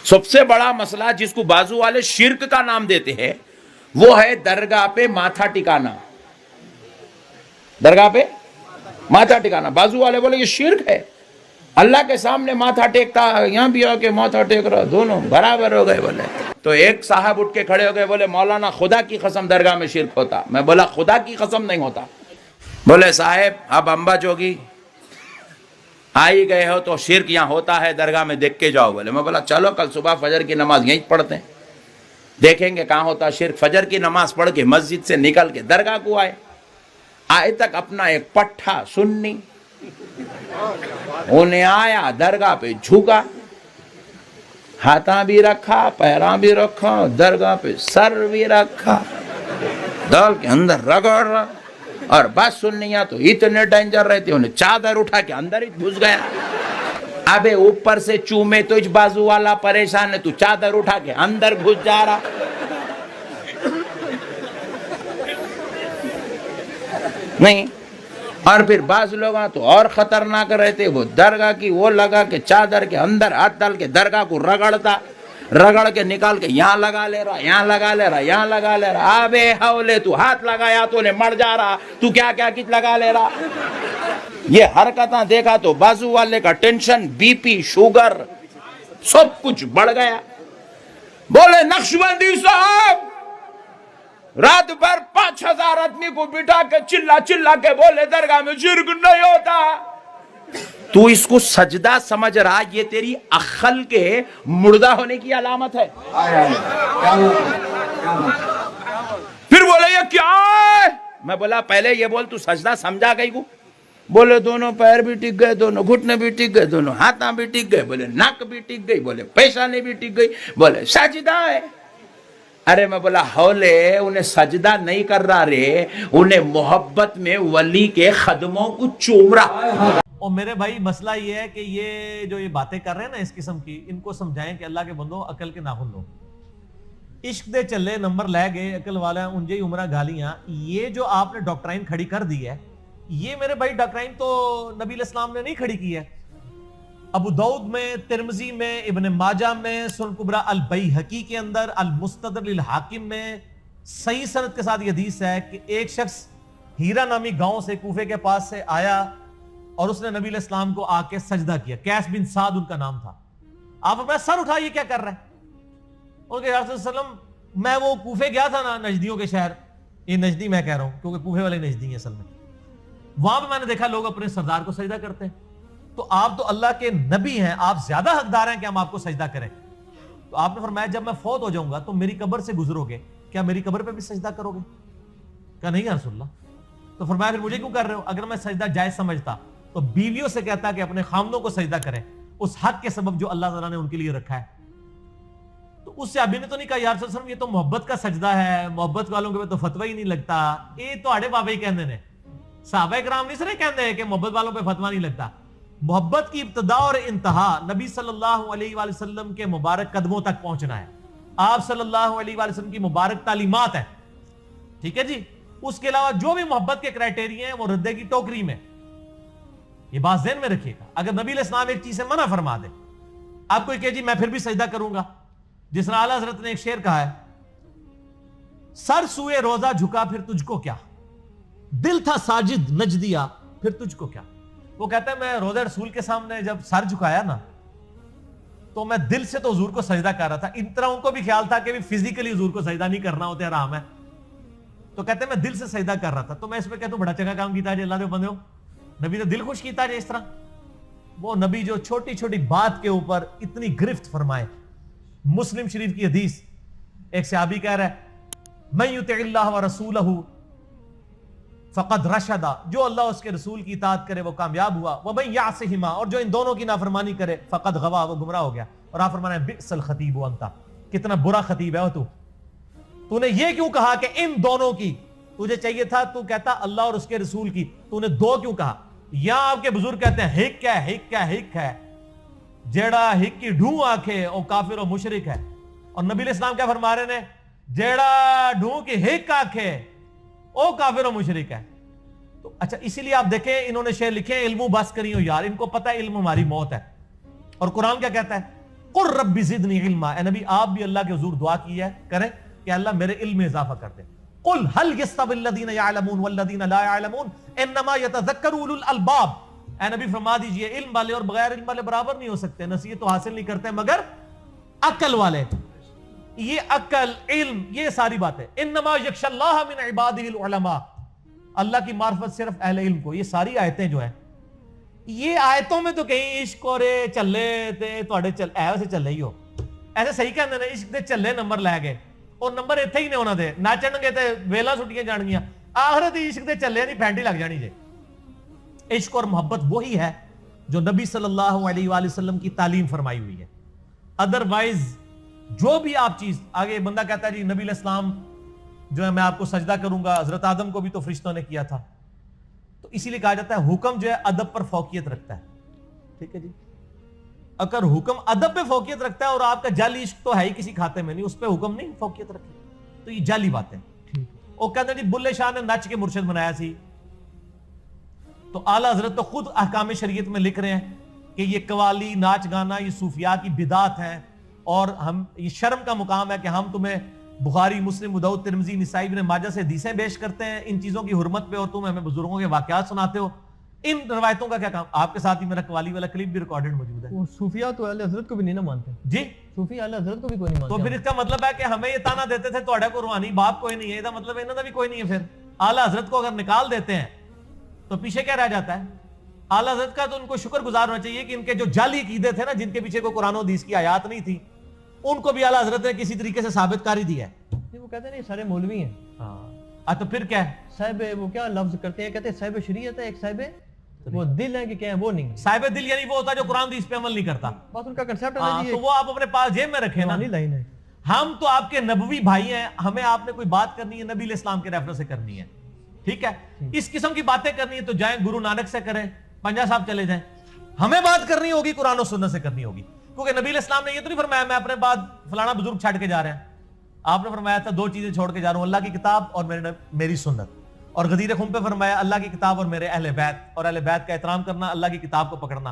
سب سے بڑا مسئلہ جس کو بازو والے شرک کا نام دیتے ہیں وہ ہے درگاہ پہ ماتھا ٹکانا. درگاہ پہ ماتھا ٹکانا. بازو والے بولے یہ شرک ہے. اللہ کے سامنے ماتھا ٹیکتا, یہاں بھی آ کے ماتھا ٹیک رہا, دونوں برابر ہو گئے. بولے تو ایک صاحب اٹھ کے کھڑے ہو گئے, بولے مولانا خدا کی قسم درگاہ میں شرک ہوتا. میں بولا خدا کی قسم نہیں ہوتا. بولے صاحب اب امبا جوگی آئی گئے ہو تو شرک یہاں ہوتا ہے, درگاہ میں دیکھ کے جاؤ. بولے میں بولا چلو کل صبح فجر کی نماز یہیں پڑھتے ہیں, دیکھیں گے کہاں ہوتا شرک. فجر کی نماز پڑھ کے مسجد سے نکل کے درگاہ کو آئے تک اپنا ایک پٹھا سنی انہیں آیا, درگاہ پہ جھکا, ہاتھاں بھی رکھا, پیراں بھی رکھا, درگاہ پہ سر بھی رکھا, دل کے اندر رگڑ رہا. اور بس سننیاں تو اتنے ڈینجر رہتے, انہیں چادر اٹھا کے اندر ہی گھس گیا. ابے اوپر سے چومے تو بازو والا پریشان ہے, تو چادر اٹھا کے اندر گھس جا رہا. نہیں. اور پھر بعض لوگ تو اور خطرناک رہتے, وہ درگاہ کی وہ لگا کے چادر کے اندر ہاتھ ڈال کے درگاہ کو رگڑتا, رگڑ کے نکال کے یہاں لگا لے رہا, یہاں لگا لے رہا, یہاں لگا لے رہا. ابے حولے, تو ہاتھ لگایا تو نے مر جا رہا, تو کیا کیا کچھ لگا لے رہا. یہ حرکتاں دیکھا تو بازو والے کا ٹینشن, بی پی, شوگر سب کچھ بڑھ گیا. بولے نقشبندی صاحب رات بھر 5000 آدمی کو بٹھا کے چلا چلا کے بولے درگاہ میں شرک نہیں ہوتا. تو اس کو سجدہ سمجھ رہا, یہ تیری عقل کے مردہ ہونے کی علامت ہے. پھر بولے یہ کیا ہے؟ میں بولا پہلے یہ بول تو سجدہ سمجھا گئی کو. بولے دونوں پیر بھی ٹک گئے, دونوں گھٹنے بھی ٹک گئے, دونوں ہاتھاں بھی ٹک گئے. بولے ناک بھی ٹک گئی. بولے پیشانی بھی ٹک گئی. بولے سجدہ ہے. ارے میں بولا ہولے, انہیں سجدہ نہیں کر رہا رے, انہیں محبت میں ولی کے قدموں کو چوم رہا. اور میرے بھائی مسئلہ یہ ہے کہ یہ جو یہ باتیں کر رہے ہیں نا اس قسم کی, ان کو سمجھائیں کہ اللہ کے بندوں عقل کے ناخن لو. عشق دے چلے نمبر لے گئے عقل والا انجے ہی عمرہ گالیاں. یہ جو آپ نے ڈاکٹرائن کھڑی کر دی ہے, یہ میرے بھائی ڈاکٹرائن تو نبی علیہ السلام نے نہیں کھڑی کی ہے. ابو داؤد میں, ترمذی میں, ابن ماجہ میں, سنن کبریٰ البیہقی کے اندر, المستدرک للحاکم میں صحیح سند کے ساتھ یہ حدیث ہے کہ ایک شخص ہیرا نامی گاؤں سے کوفے کے پاس سے آیا اور اس نے نبی علیہ السلام کو آ کے سجدہ کیا. قیس بن سعد ان کا نام تھا. آپ اپنا سر اٹھا, یہ کیا کر رہے ہیں؟ ان کے یا رسول اللہ علیہ وسلم میں وہ کوفے گیا تھا نا, نجدیوں کے شہر, یہ نجدی میں کہہ رہا ہوں کیونکہ کوفے والے نجدی ہیں اصل میں, وہاں پہ میں نے دیکھا لوگ اپنے سردار کو سجدہ کرتے ہیں. تو آپ تو اللہ کے نبی ہیں, آپ زیادہ حقدار ہیں کہ ہم آپ کو سجدہ کریں. تو آپ نے فرمایا جب میں فوت ہو جاؤں گا تو میری قبر سے گزرو گے, کیا میری قبر پہ بھی سجدہ کرو گے؟ کہا نہیں یا رسول اللہ. تو فرمایا پھر مجھے کیوں کر رہے ہو؟ اگر میں سجدہ جائز سمجھتا تو بیویوں سے کہتا کہ اپنے خامدوں کو سجدہ کریں, اس حق کے سبب جو اللہ تعالیٰ نے ان کے لیے رکھا ہے. تو اس سے ابھی نے تو نہیں کہا یا رسول اللہ یہ تو محبت کا سجدہ ہے, محبت والوں کے تو فتوی ہی نہیں لگتا. یہ تو آڑے بابے ہی کہندے نے, صحابہ کرام نہیں سرے کہندے کہ محبت والوں پہ فتوی نہیں لگتا. محبت کی ابتدا اور انتہا نبی صلی اللہ علیہ وآلہ وسلم کے مبارک قدموں تک پہنچنا ہے. آپ صلی اللہ علیہ وآلہ وسلم کی مبارک تعلیمات ہیں, ٹھیک ہے جی. اس کے علاوہ جو بھی محبت کے کرائٹیریا ہیں وہ ردے کی ٹوکری میں. یہ بات ذہن میں رکھیے گا. اگر نبی علیہ السلام ایک چیز سے منع فرما دے, آپ کو کہ جی میں پھر بھی سجدہ کروں گا, جس طرح اعلیٰ حضرت نے ایک شعر کہا ہے, سر سوئے روزہ جھکا پھر تجھ کو کیا, دل تھا ساجد نجدیا پھر تجھ کو کیا. وہ کہتا ہے میں روزہ رسول کے سامنے جب سر جھکایا نا تو میں دل سے تو حضور کو سجدہ کر رہا تھا. اس طرح ان کو بھی خیال تھا کہ فزیکلی حضور کو سجدہ نہیں کرنا ہوتا حرام ہے. تو کہتے ہیں میں دل سے سجدہ کر رہا تھا. تو میں اس پہ کہتا ہوں بڑا چنگا کام کیتا ہے اللہ دے بندے ہو, نبی نے دل خوش کیتا ہے اس طرح. وہ نبی جو چھوٹی چھوٹی بات کے اوپر اتنی گرفت فرمائے. مسلم شریف کی حدیث, ایک صحابی کہہ رہا ہے من یطع اللہ ورسولہ فقد رشدا, جو اللہ اس کے رسول کی اطاعت کرے وہ کامیاب ہوا. ومن یعصہما, اور جو ان دونوں کی نافرمانی کرے فقد غوا, وہ گمراہ ہو گیا. اور آپ فرمانا ہے بئس الخطیب انت, کتنا برا خطیب ہے تو نے یہ کیوں کہا کہ ان دونوں کی؟ تجھے چاہیے تھا تو کہتا اللہ اور اس کے رسول کی, تو نے دو کیوں کہا؟ یہاں آپ کے بزرگ کہتے ہیں ہک کیا ہے, ہک کیا ہک ہے, جیڑا ہک کی ڈھوں آنکھے او کافر و مشرک ہے. اور نبی علیہ السلام کیا فرما رہے ہیں, جیڑا ڈھوں کی ہک آنکھے او کافر و مشرک ہے. تو اچھا اسی لیے آپ دیکھیں انہوں نے شعر لکھے علم بس کری ہو یار, ان کو پتہ ہے علم ہماری موت ہے. اور قرآن کیا کہتا ہے, قل رب زدنی علما، اے نبی آپ بھی اللہ کے حضور دعا کی ہے کریں کہ اللہ میرے علم میں اضافہ کر دے. قل هل يستوي الذين يعلمون والذين لا يعلمون انما يتذكر اولو الالباب، اے نبی فرما دیجئے علم والے اور بغیر علم والے برابر نہیں ہو سکتے، نصیحت تو حاصل نہیں کرتے مگر عقل والے. یہ عقل علم یہ ساری باتیں. انما یخشى اللہ من عباده العلماء، اللہ کی معرفت صرف اہل علم کو. یہ ساری آیتیں جو ہیں یہ آیتوں میں تو کہیں عشق اور چلے تے تواڈے چل ایسے چلے ہی ہو ایسے صحیح کہندے نے عشق دے چلے نمبر لے گئے اور نمبر ایتھے ہی نے انہاں دے ناچن گے تے ویلا سٹیاں جان گیاں آخرت عشق دے چلے دی پھینٹی لگ جانی جے. عشق اور محبت وہی ہے جو نبی صلی اللہ علیہ وآلہ وسلم کی تعلیم فرمائی ہوئی ہے. ادروائز جو بھی آپ چیز آگے بندہ کہتا ہے جی نبی علیہ السلام جو ہے میں آپ کو سجدہ کروں گا، حضرت آدم کو بھی تو فرشتوں نے کیا تھا، تو اسی لیے کہا جاتا ہے حکم جو ہے ادب پر فوقیت رکھتا ہے. ٹھیک ہے جی، اگر حکم ادب پہ فوقیت رکھتا ہے اور آپ کا جعلی عشق تو ہے ہی کسی کھاتے میں نہیں، اس پہ حکم نہیں فوقیت رکھے تو یہ جعلی بات ہے. وہ کہتے ہیں جی بلے شاہ نے نچ کے مرشد بنایا سی، تو اعلیٰ حضرت تو خود احکام شریعت میں لکھ رہے ہیں کہ یہ قوالی ناچ گانا یہ صوفیاء کی بدعت ہیں، اور ہم یہ شرم کا مقام ہے کہ ہم تمہیں بخاری مسلم ابو داؤد ترمذی نسائی ابن ماجہ سے حدیثیں پیش کرتے ہیں ان چیزوں کی حرمت پہ، اور تم ہمیں بزرگوں کے واقعات سناتے ہو. ان روایتوں کا کیا کام؟ آپ کے ساتھ ہی میرا قوالی والا کلپ بھی ریکارڈڈ موجود ہے. وہ صوفیاء تو اہل حضرت کو بھی نہیں نہ مانتے جی، صوفیاء اہل حضرت کو بھی کوئی نہیں تو مانتے. پھر اس کا مطلب ہے کہ ہمیں یہ تانا دیتے تھے تھوڑا کو روحانی باپ کوئی نہیں ہے، اس کا مطلب انہوں نے بھی کوئی نہیں ہے. پھر اعلیٰ حضرت کو اگر نکال دیتے ہیں تو پیچھے کیا رہ جاتا ہے؟ اعلیٰ حضرت کا تو ان کو شکر گزار ہونا چاہیے کہ ان کے جو جعلی عقیدے تھے نا، جن کے پیچھے کوئی قرآن و حدیث کی آیات نہیں تھی، ان کو بھی اعلیٰ حضرت نے کسی طریقے سے ثابت کاری دی ہے. وہ کہتے ہیں نہیں سارے مولوی ہیں. ہاں تو پھر کیا ہے؟ صاحب وہ کیا لفظ کرتے ہیں، کہتے ہیں صاحب شریعت ہے، ایک صاحب وہ دل ہے کہ کیا ہے وہ نہیں. صاحب دل یعنی وہ ہوتا ہے جو قرآن حدیث پہ عمل نہیں کرتا، بس ان کا کنسپٹ ہے جی. تو وہ آپ اپنے پاس جیب میں رکھیں نا. لائن ہے ہم تو آپ کے نبوی بھائی ہیں، ہمیں آپ نے کوئی بات کرنی ہے نبی علیہ السلام کے ریفرنس سے کرنی ہے. ٹھیک ہے، اس قسم کی باتیں کرنی ہے تو جائیں گرو نانک سے کریں، پنجا صاحب چلے جائیں. ہمیں بات کرنی ہوگی قرآن و سنت سے کرنی ہوگی، کیونکہ نبی علیہ السلام نے یہ تو نہیں فرمایا میں اپنے بعد فلانا بزرگ چھاڑ کے جا رہے ہیں. آپ نے فرمایا تھا دو چیزیں چھوڑ کے جا رہا ہوں، اللہ کی کتاب اور میری سنت. اور غدیر خم پہ فرمایا اللہ کی کتاب اور میرے اہل بیت، اور اہل بیت کا احترام کرنا، اللہ کی کتاب کو پکڑنا.